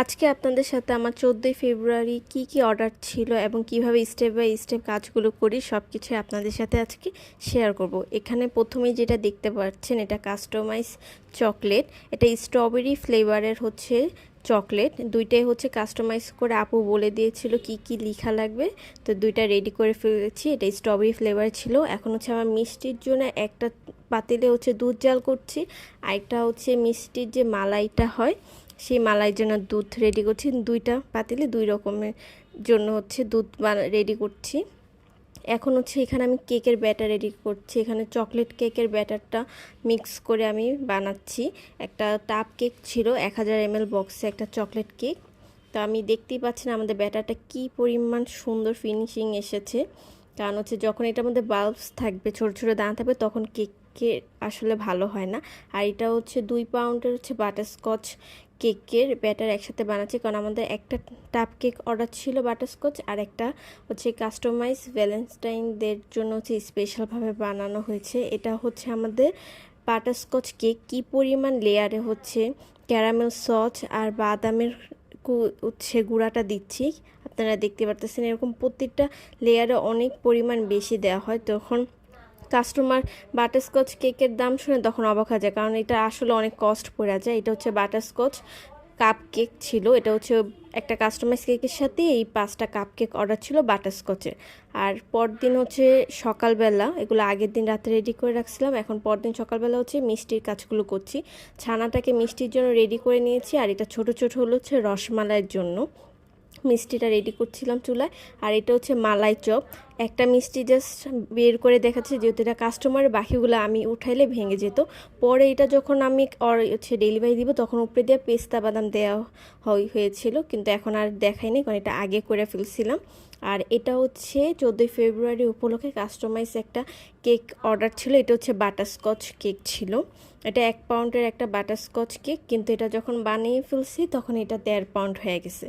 আজকে আপনাদের সাথে আমার 14ই ফেব্রুয়ারি কি অর্ডার ছিল এবং কিভাবে স্টেপ বাই স্টেপ কাজগুলো করি সব কিছুই আপনাদের সাথে আজকে শেয়ার করব। এখানে প্রথমেই যেটা দেখতে পাচ্ছেন এটা কাস্টমাইজ চকলেট। এটা স্ট্রবেরি ফ্লেভারের হচ্ছে চকলেট। দুইটাই হচ্ছে কাস্টমাইজ করে আপু বলে দিয়েছিল কি লেখা লাগবে, তো দুইটা রেডি করে ফেলেছি। এটা স্ট্রবেরি ফ্লেভার ছিল। এখন হচ্ছে আমার মিষ্টির জন্য একটা পাতিলে হচ্ছে দুধ জাল করছি, আরেকটা হচ্ছে মিষ্টির যে মালাইটা হয় সেই মালাইয়ের জন্য দুধ রেডি করছি। দুইটা পাতিলে দুই রকমের জন্য হচ্ছে দুধ রেডি করছি। এখন হচ্ছে এখানে আমি কেকের ব্যাটার রেডি করছি। এখানে চকলেট কেকের ব্যাটারটা মিক্স করে আমি বানাচ্ছি। একটা টাপ কেক ছিল 1000 ml বক্সে একটা চকলেট কেক। তো আমি দেখতেই পাচ্ছেন আমাদের ব্যাটারটা কি পরিমাণ সুন্দর ফিনিশিং এসেছে। কারণ হচ্ছে যখন এটার মধ্যে বাল্বস থাকবে, ছোট ছোট দানা থাকবে, তখন কেককে আসলে ভালো হয় না। আর এটা হচ্ছে 2 পাউন্ডের হচ্ছে বাটারস্কচ কেকের ব্যাটার একসাথে বানাচ্ছি, কারণ আমাদের একটা টাপ কেক অর্ডার ছিল বাটারস্কচ, আর একটা হচ্ছে কাস্টমাইজ ভ্যালেন্টাইনদের জন্য হচ্ছে স্পেশালভাবে বানানো হয়েছে। এটা হচ্ছে আমাদের বাটারস্কচ কেক। কি পরিমাণ লেয়ারে হচ্ছে ক্যারামেল সস আর বাদামের হচ্ছে গুঁড়াটা দিচ্ছি, আপনারা দেখতে পারতেছেন। এরকম প্রত্যেকটা লেয়ারে অনেক পরিমাণ বেশি দেওয়া হয়, তখন কাস্টমার বাটারস্কচ কেকের দাম শুনে তখন অবাক হয়ে যায়, কারণ এটা আসলে অনেক কস্ট পড়ে যায়। এটা হচ্ছে বাটারস্কচ কাপ কেক ছিল। এটা হচ্ছে একটা কাস্টমাইজ কেকের সাথে এই 5টা কাপ কেক অর্ডার ছিল বাটারস্কচের। আর পরদিন হচ্ছে সকালবেলা, এগুলো আগের দিন রাতে রেডি করে রাখছিলাম, এখন পরদিন সকালবেলা হচ্ছে মিষ্টির কাজগুলো করছি। ছানাটাকে মিষ্টির জন্য রেডি করে নিয়েছি, আর এটা ছোট ছোট হলো হচ্ছে রসমালাইয়ের জন্য মিষ্টিটা রেডি করছিলাম চুলায়। আর এটা হচ্ছে মালাই চপ। একটা মিষ্টি জাস্ট বের করে দেখাচ্ছি, যেহেতু এটা কাস্টমারের, বাকিগুলো আমি উঠাইলে ভেঙে যেত। পরে এটা যখন আমি হচ্ছে ডেলিভারি দিব, তখন উপরে দিয়ে পেস্তা বাদাম দেওয়া হয়েছিল, কিন্তু এখন আর দেখাইনি, কারণ এটা আগে করে ফেলছিলাম। আর এটা হচ্ছে 14ই ফেব্রুয়ারি উপলক্ষে কাস্টমাইজ একটা কেক অর্ডার ছিল। এটা হচ্ছে বাটারস্কচ কেক ছিল। এটা 1 পাউন্ডের একটা বাটারস্কচ কেক, কিন্তু এটা যখন বানিয়ে ফেলছি তখন এটা 1.5 পাউন্ড হয়ে গেছে।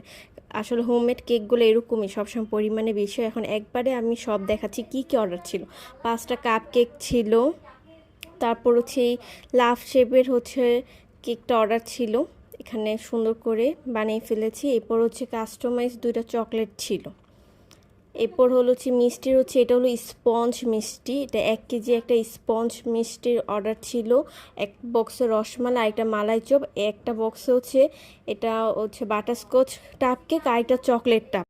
আসলে হোমমেড কেকগুলো এরকমই, সবসময় পরিমাণে বেশি। এখন একবারে আমি সব দেখাচ্ছি কি অর্ডার ছিল। 5টা কাপ কেক ছিল, তারপর হচ্ছে এই লাভ শেপের হচ্ছে কেকটা অর্ডার ছিল, এখানে সুন্দর করে বানিয়ে ফেলেছি। এরপর হচ্ছে কাস্টমাইজ 2টা চকলেট ছিল। এরপর হলো হচ্ছে মিষ্টির হচ্ছে এটা হলো স্পঞ্জ মিষ্টি। এটা 1 কেজি একটা স্পঞ্জ মিষ্টির অর্ডার ছিল। এক বক্সে রসমালাই, একটা মালাই চপ, একটা বক্সে হচ্ছে এটা হচ্ছে বাটারস্কচ টাপ কেক, আর একটা চকলেট টাপ।